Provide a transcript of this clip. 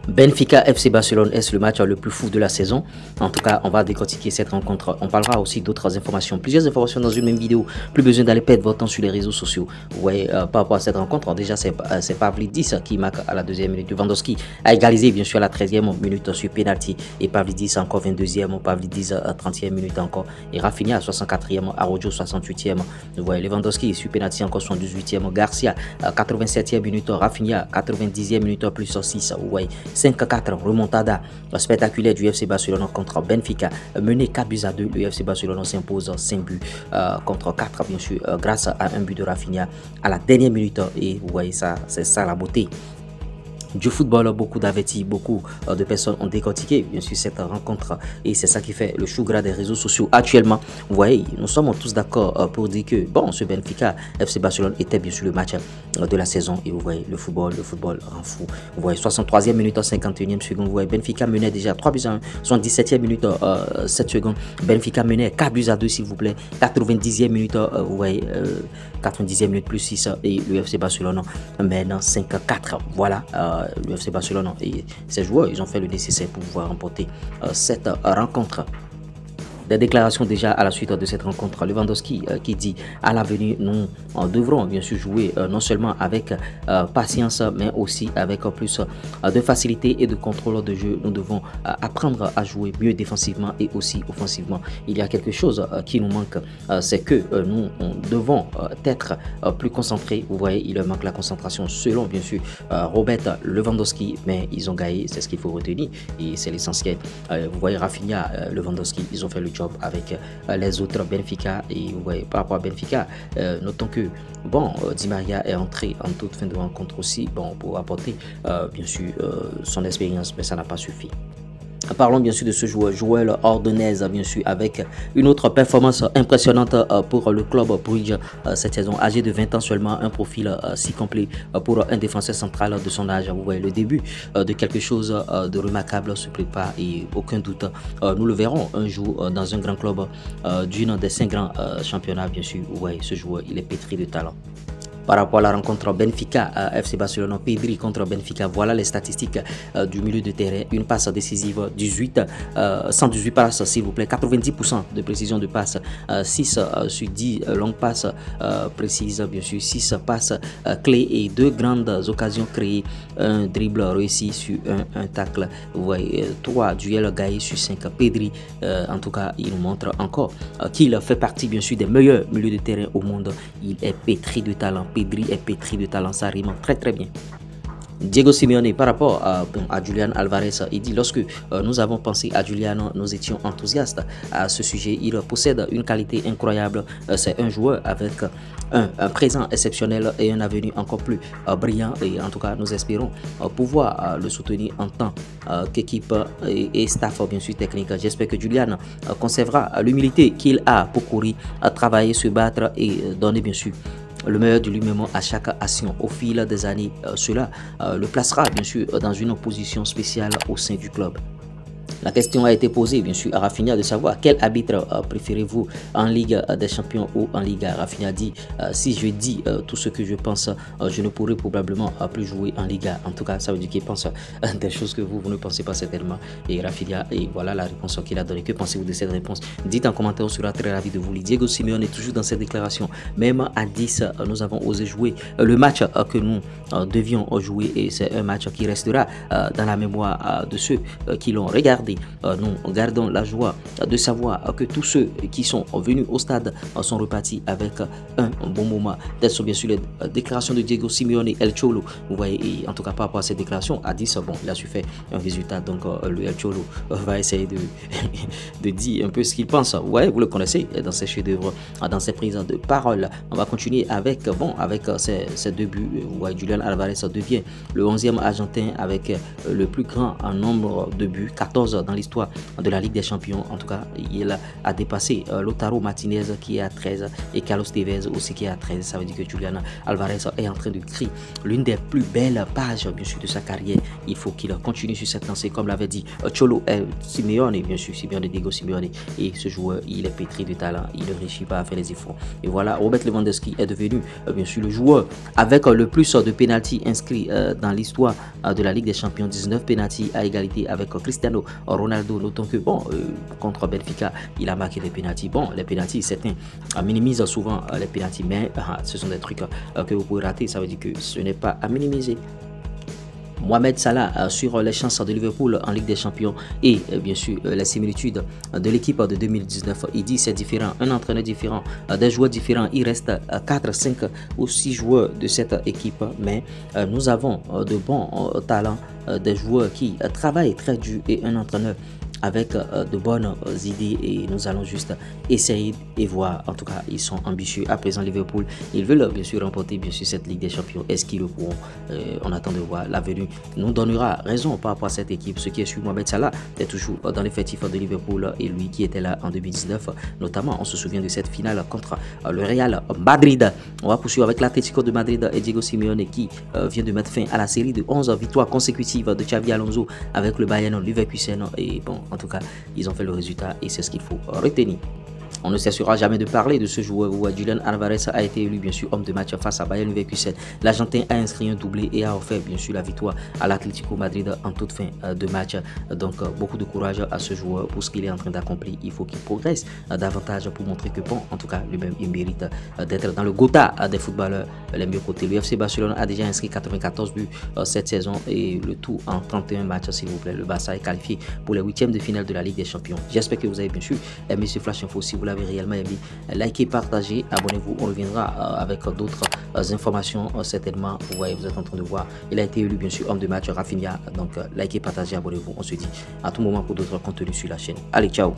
Benfica FC Barcelone est le match le plus fou de la saison. En tout cas, on va décortiquer cette rencontre. On parlera aussi d'autres informations. Plusieurs informations dans une même vidéo. Plus besoin d'aller perdre votre temps sur les réseaux sociaux. Vous voyez, par rapport à cette rencontre, déjà, c'est Pavlidis qui marque à la deuxième minute. Lewandowski a égalisé, bien sûr, à la 13e minute sur penalty. Et Pavlidis encore 22e. Pavlidis à 30e minute encore. Et Rafinha à 64e. Araujo 68e. Vous voyez, Lewandowski sur penalty encore 78e. Garcia à 87e minute. Rafinha 90e minute plus 6. Vous voyez. 5-4, remontada spectaculaire du FC Barcelone contre Benfica, mené 4 buts à 2, le FC Barcelone s'impose 5 buts contre 4 bien sûr, grâce à un but de Rafinha à la dernière minute, et vous voyez ça, c'est ça la beauté du football. Beaucoup d'avertis, beaucoup de personnes ont décortiqué bien sûr cette rencontre, et c'est ça qui fait le chou gras des réseaux sociaux actuellement. Vous voyez, nous sommes tous d'accord pour dire que bon, ce Benfica FC Barcelone était bien sûr le match de la saison, et vous voyez le football rend fou. Vous voyez 63e minute, 51e seconde, vous voyez Benfica menait déjà 3 buts à 1, 77e minute 7 secondes, Benfica menait 4 buts à 2 s'il vous plaît, 90e minute, vous voyez 90e minute plus 6, et le FC Barcelone mène 5-4. Voilà, le FC Barcelone et ses joueurs, ils ont fait le nécessaire pour pouvoir remporter cette rencontre. Des déclarations déjà à la suite de cette rencontre. Lewandowski qui dit à l'avenir, nous devrons bien sûr jouer non seulement avec patience, mais aussi avec plus de facilité et de contrôle de jeu. Nous devons apprendre à jouer mieux défensivement et aussi offensivement. Il y a quelque chose qui nous manque, c'est que nous devons être plus concentrés. Vous voyez, il leur manque la concentration selon bien sûr Robert Lewandowski, mais ils ont gagné, c'est ce qu'il faut retenir et c'est l'essentiel. Vous voyez Rafinha, Lewandowski, ils ont fait le job avec les autres Benfica, et ouais, par rapport à Benfica, notons que bon, Di Maria est entré en toute fin de rencontre aussi, bon, pour apporter bien sûr son expérience, mais ça n'a pas suffi. Parlons bien sûr de ce joueur, Joël Ordonez, bien sûr, avec une autre performance impressionnante pour le club Bruges cette saison. Âgé de 20 ans seulement, un profil si complet pour un défenseur central de son âge. Vous voyez, le début de quelque chose de remarquable se prépare, et aucun doute, nous le verrons un jour dans un grand club d'une des 5 grands championnats, bien sûr. Vous voyez, ce joueur, il est pétri de talent. Par rapport à la rencontre Benfica FC Barcelone, Pedri contre Benfica, voilà les statistiques du milieu de terrain. Une passe décisive, 118 passes s'il vous plaît, 90% de précision de passe, 6 sur 10 longues passes précises, bien sûr, 6 passes clés et 2 grandes occasions créées, un dribble réussi sur un tacle. Vous voyez, 3 duels gagnés sur 5. Pedri, en tout cas, il nous montre encore qu'il fait partie bien sûr des meilleurs milieux de terrain au monde. Il est pétri de talent. Pedri est pétri de talent, ça rime très très bien. Diego Simeone, par rapport à Julian Alvarez, il dit: lorsque nous avons pensé à Julian, nous étions enthousiastes à ce sujet. Il possède une qualité incroyable, c'est un joueur avec un présent exceptionnel et un avenir encore plus brillant, et en tout cas nous espérons pouvoir le soutenir en tant qu'équipe et staff bien sûr technique. J'espère que Julian conservera l'humilité qu'il a pour courir, travailler, se battre et donner bien sûr le meilleur de lui-même à chaque action. Au fil des années, cela le placera bien sûr dans une position spéciale au sein du club. La question a été posée bien sûr à Rafinha de savoir quel arbitre préférez-vous en Ligue des Champions ou en Liga. Rafinha dit: si je dis tout ce que je pense, je ne pourrai probablement plus jouer en Liga. En tout cas, ça veut dire qu'il pense des choses que vous ne pensez pas certainement. Et Rafinha, et voilà la réponse qu'il a donnée. Que pensez-vous de cette réponse? Dites en commentaire, on sera très ravi de vous lire. Diego Simeone est toujours dans cette déclaration. Même à 10, nous avons osé jouer le match que nous devions jouer, et c'est un match qui restera dans la mémoire de ceux qui l'ont regardé. Nous gardons la joie de savoir que tous ceux qui sont venus au stade sont repartis avec un bon moment. Telles sont bien sûr les déclarations de Diego Simeone, El Cholo. Vous voyez, et en tout cas par rapport à cette déclaration, à 10, bon, il a su faire un résultat. Donc le El Cholo va essayer de dire un peu ce qu'il pense. Ouais, vous le connaissez dans ses chefs-d'œuvre, dans ses prises de parole. On va continuer avec ses deux buts. Vous voyez, Julian Alvarez devient le 11e Argentin avec le plus grand nombre de buts, 14 dans l'histoire de la Ligue des Champions. En tout cas, il a dépassé Lautaro Martinez qui est à 13 et Carlos Tevez aussi qui est à 13. Ça veut dire que Julian Alvarez est en train de créer l'une des plus belles pages bien sûr de sa carrière. Il faut qu'il continue sur cette lancée, comme l'avait dit Cholo Simeone, bien sûr, Diego Simeone. Et ce joueur, il est pétri de talent, il ne réussit pas à faire les efforts. Et voilà, Robert Lewandowski est devenu bien sûr le joueur avec le plus de pénalty inscrits dans l'histoire de la Ligue des Champions. 19 pénalty à égalité avec Cristiano Ronaldo. Notons que bon, contre Benfica, il a marqué des pénalty. Bon, les pénalty, certains minimisent souvent les pénalty, mais ce sont des trucs que vous pouvez rater. Ça veut dire que ce n'est pas à minimiser. Mohamed Salah sur les chances de Liverpool en Ligue des Champions et bien sûr les similitudes de l'équipe de 2019. Il dit c'est différent, un entraîneur différent, des joueurs différents. Il reste 4, 5 ou 6 joueurs de cette équipe, mais nous avons de bons talents, des joueurs qui travaillent très dur et un entraîneur avec de bonnes idées, et nous allons juste essayer et voir. En tout cas, ils sont ambitieux. À présent, Liverpool, ils veulent bien sûr remporter bien sûr cette Ligue des Champions. Est-ce qu'ils le pourront? On attend de voir. L'avenir nous donnera raison par rapport à cette équipe. Ce qui est sûr, Mohamed Salah est toujours dans l'effectif de Liverpool, et lui qui était là en 2019 notamment. On se souvient de cette finale contre le Real Madrid. On va poursuivre avec l'Atlético de Madrid et Diego Simeone qui vient de mettre fin à la série de 11 victoires consécutives de Xabi Alonso avec le Bayern Leverkusen. Et bon, en tout cas, ils ont fait le résultat et c'est ce qu'il faut retenir. On ne cessera jamais de parler de ce joueur où Julian Alvarez a été élu bien sûr homme de match face à Bayern Leverkusen. L'Argentin a inscrit un doublé et a offert bien sûr la victoire à l'Atlético Madrid en toute fin de match. Donc beaucoup de courage à ce joueur pour ce qu'il est en train d'accomplir. Il faut qu'il progresse davantage pour montrer que bon, en tout cas lui-même il mérite d'être dans le Gotha des footballeurs les mieux cotés. Le FC Barcelone a déjà inscrit 94 buts cette saison et le tout en 31 matchs s'il vous plaît. Le Barça est qualifié pour les 8e de finale de la Ligue des Champions. J'espère que vous avez bien sûr aimé ce Flash Info. Si vous l'avez réellement aimé, likez, partagez, abonnez-vous. On reviendra avec d'autres informations certainement. Vous voyez, vous êtes en train de voir, il a été élu bien sûr homme de match Rafinha. Donc likez, partagez, abonnez-vous. On se dit à tout moment pour d'autres contenus sur la chaîne. Allez, ciao.